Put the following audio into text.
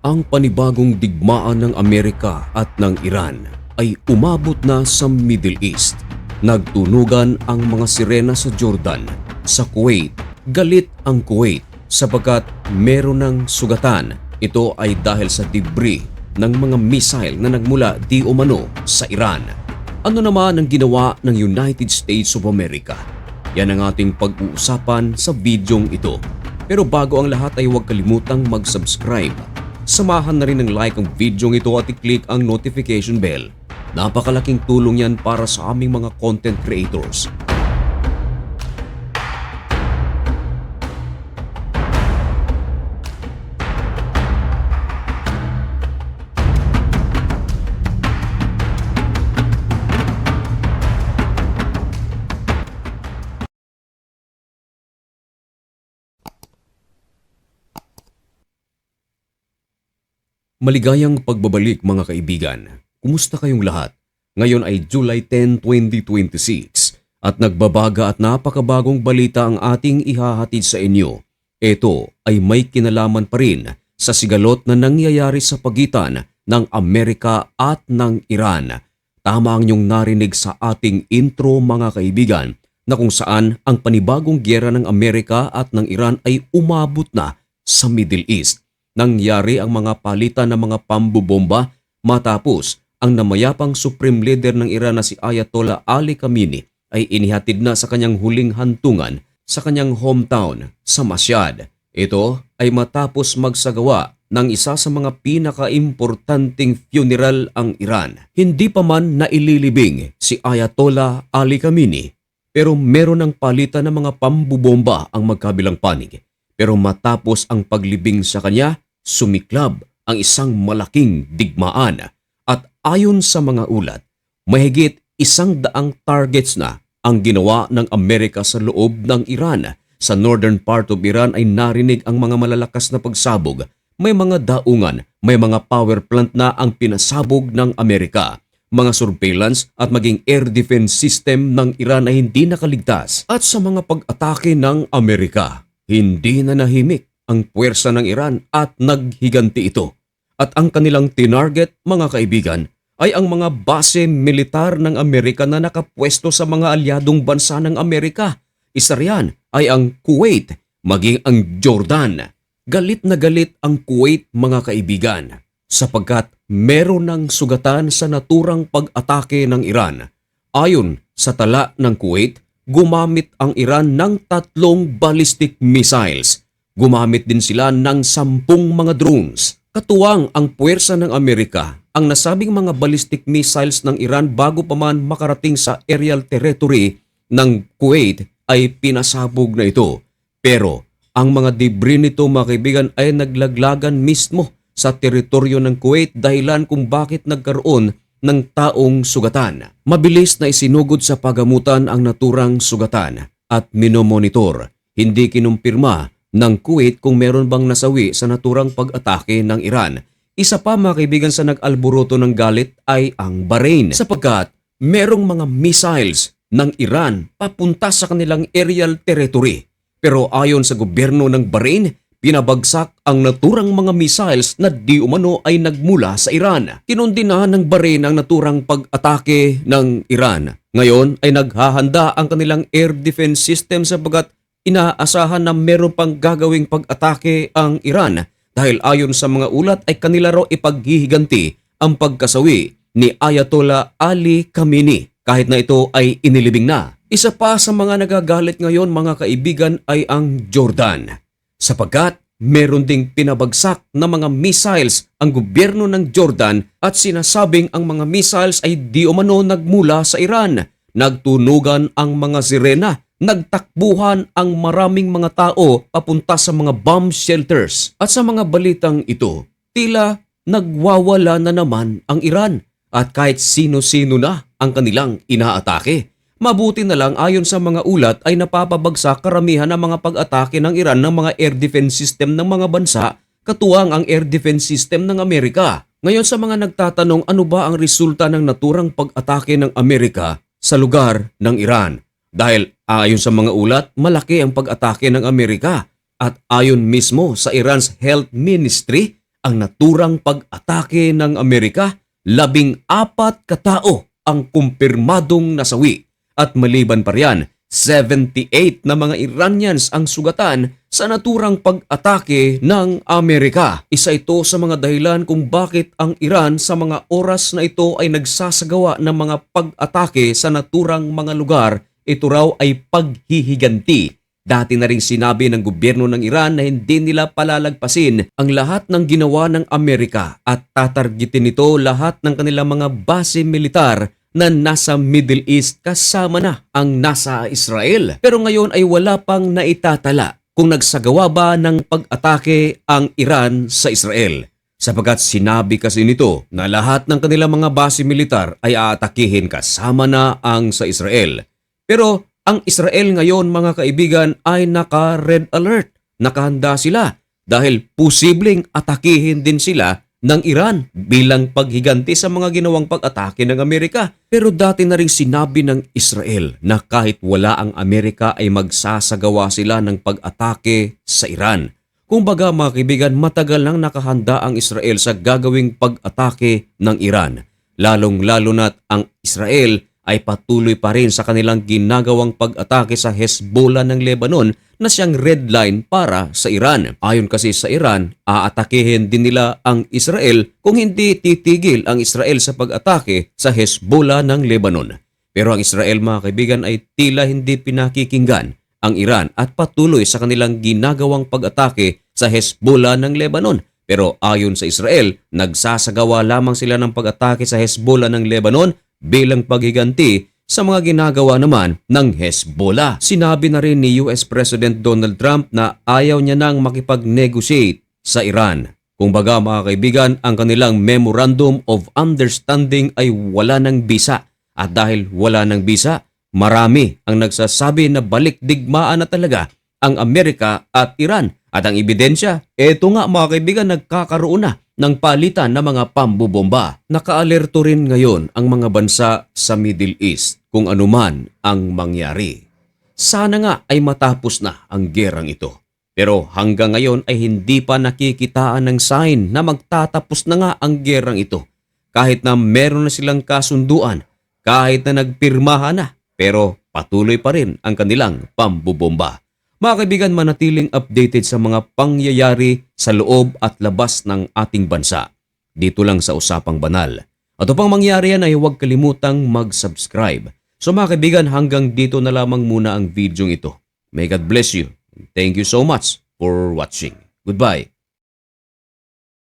Ang panibagong digmaan ng Amerika at ng Iran ay umabot na sa Middle East. Nagtunugan ang mga sirena sa Jordan, sa Kuwait. Galit ang Kuwait sapagkat meron ng sugatan. Ito ay dahil sa debris ng mga missile na nagmula di umano sa Iran. Ano naman ang ginawa ng United States of America? Yan ang ating pag-uusapan sa videong ito. Pero bago ang lahat ay huwag kalimutang mag-subscribe. Samahan na rin ng like ang videong ito at i-click ang notification bell. Napakalaking tulong yan para sa aming mga content creators. Maligayang pagbabalik mga kaibigan. Kumusta kayong lahat? Ngayon ay July 10, 2026 at nagbabaga at napakabagong balita ang ating ihahatid sa inyo. Ito ay may kinalaman pa rin sa sigalot na nangyayari sa pagitan ng Amerika at ng Iran. Tama ang inyong narinig sa ating intro mga kaibigan na kung saan ang panibagong gyera ng Amerika at ng Iran ay umabot na sa Middle East. Nangyari ang mga palitan ng mga pambobomba matapos ang namayapang Supreme Leader ng Iran na si Ayatollah Ali Khamenei ay inihatid na sa kanyang huling hantungan sa kanyang hometown sa Mashhad. Ito ay matapos magsagawa ng isa sa mga pinakaimportanteng funeral ang Iran. Hindi pa man naililibing si Ayatollah Ali Khamenei pero meron ng palitan ng mga pambobomba ang magkabilang panig. Pero matapos ang paglibing sa kanya, sumiklab ang isang malaking digmaan at ayon sa mga ulat, mahigit 100 targets na ang ginawa ng Amerika sa loob ng Iran. Sa northern part of Iran ay narinig ang mga malalakas na pagsabog. May mga daungan, may mga power plant na ang pinasabog ng Amerika. Mga surveillance at maging air defense system ng Iran ay hindi nakaligtas. At sa mga pag-atake ng Amerika, hindi na nahimik ang puwersa ng Iran at naghiganti ito. At ang kanilang tinarget, mga kaibigan, ay ang mga base militar ng Amerika na nakapwesto sa mga alyadong bansa ng Amerika. Isa riyan ay ang Kuwait, maging ang Jordan. Galit na galit ang Kuwait, mga kaibigan, sapagkat meron ng sugatan sa naturang pag-atake ng Iran. Ayon sa tala ng Kuwait, gumamit ang Iran ng 3 ballistic missiles. Gumamit din sila ng 10 mga drones. Katuwang ang puwersa ng Amerika, ang nasabing mga ballistic missiles ng Iran bago pa man makarating sa aerial territory ng Kuwait ay pinasabog na ito. Pero ang mga debris nito mga kaibigan ay naglaglagan mismo sa teritoryo ng Kuwait dahilan kung bakit nagkaroon ng taong sugatan. Mabilis na isinugod sa pagamutan ang naturang sugatan at minomonitor. Hindi kinumpirma ng Kuwait kung meron bang nasawi sa naturang pag-atake ng Iran. Isa pa mga kaibigan sa nag-alboroto ng galit ay ang Bahrain sapagkat merong mga missiles ng Iran papunta sa kanilang aerial territory. Pero ayon sa gobyerno ng Bahrain, pinabagsak ang naturang mga missiles na di umano ay nagmula sa Iran. Kinundinahan ng Bahrain ang naturang pag-atake ng Iran. Ngayon ay naghahanda ang kanilang air defense system sapagkat inaasahan na meron pang gagawing pag-atake ang Iran dahil ayon sa mga ulat ay kanila raw ipaghihiganti ang pagkasawi ni Ayatollah Ali Khamenei kahit na ito ay inilibing na. Isa pa sa mga nagagalit ngayon mga kaibigan ay ang Jordan sapagkat meron ding pinabagsak na mga missiles ang gobyerno ng Jordan at sinasabing ang mga missiles ay di umano nagmula sa Iran. Nagtunugan ang mga sirena. Nagtakbuhan ang maraming mga tao papunta sa mga bomb shelters. At sa mga balitang ito, tila nagwawala na naman ang Iran at kahit sino-sino na ang kanilang inaatake. Mabuti na lang ayon sa mga ulat ay napapabagsak karamihan ng mga pag-atake ng Iran ng mga air defense system ng mga bansa katuwang ang air defense system ng Amerika. Ngayon sa mga nagtatanong ano ba ang resulta ng naturang pag-atake ng Amerika sa lugar ng Iran? Dahil ayon sa mga ulat, malaki ang pag-atake ng Amerika at ayon mismo sa Iran's Health Ministry ang naturang pag-atake ng Amerika, 14 katao ang kumpirmadong nasawi at maliban pa riyan, 78 na mga Iranians ang sugatan sa naturang pag-atake ng Amerika. Isa ito sa mga dahilan kung bakit ang Iran sa mga oras na ito ay nagsasagawa ng mga pag-atake sa naturang mga lugar. Ito raw ay paghihiganti. Dati na ring sinabi ng gobyerno ng Iran na hindi nila palalagpasin ang lahat ng ginawa ng Amerika at tatargetin nito lahat ng kanilang mga base militar na nasa Middle East kasama na ang nasa Israel. Pero ngayon ay wala pang naitatala kung nagsagawa ba ng pag-atake ang Iran sa Israel. Sapagkat sinabi kasi nito na lahat ng kanilang mga base militar ay aatakihin kasama na ang sa Israel. Pero ang Israel ngayon mga kaibigan ay naka-red alert. Nakahanda sila dahil posibleng atakihin din sila ng Iran bilang paghiganti sa mga ginawang pag-atake ng Amerika. Pero dati na rin sinabi ng Israel na kahit wala ang Amerika ay magsasagawa sila ng pag-atake sa Iran. Kung baga mga kaibigan, matagal nang nakahanda ang Israel sa gagawing pag-atake ng Iran. Lalong-lalo na't ang Israel ay patuloy pa rin sa kanilang ginagawang pag-atake sa Hezbollah ng Lebanon na siyang red line para sa Iran. Ayon kasi sa Iran, aatakehin din nila ang Israel kung hindi titigil ang Israel sa pag-atake sa Hezbollah ng Lebanon. Pero ang Israel mga kaibigan ay tila hindi pinakikinggan ang Iran at patuloy sa kanilang ginagawang pag-atake sa Hezbollah ng Lebanon. Pero ayon sa Israel, nagsasagawa lamang sila ng pag-atake sa Hezbollah ng Lebanon bilang paghiganti sa mga ginagawa naman ng Hezbollah. Sinabi na rin ni US President Donald Trump na ayaw niya nang makipag-negotiate sa Iran. Kung baga mga kaibigan, ang kanilang Memorandum of Understanding ay wala ng bisa. At dahil wala ng bisa, marami ang nagsasabi na balik digmaan na talaga ang Amerika at Iran. At ang ebidensya, eto nga mga kaibigan, nagkakaroon na ng palitan ng mga pambubomba. Nakaalerto rin ngayon ang mga bansa sa Middle East kung anuman ang mangyari. Sana nga ay matapos na ang gerang ito. Pero hanggang ngayon ay hindi pa nakikitaan ng sign na magtatapos na nga ang gerang ito. Kahit na meron na silang kasunduan, kahit na nagpirmahan na, pero patuloy pa rin ang kanilang pambubomba. Mga kaibigan, manatiling updated sa mga pangyayari sa loob at labas ng ating bansa. Dito lang sa Usapang Banal. At upang mangyari yan ay huwag kalimutang mag-subscribe. So mga kaibigan, hanggang dito na lamang muna ang video ito. May God bless you. Thank you so much for watching. Goodbye.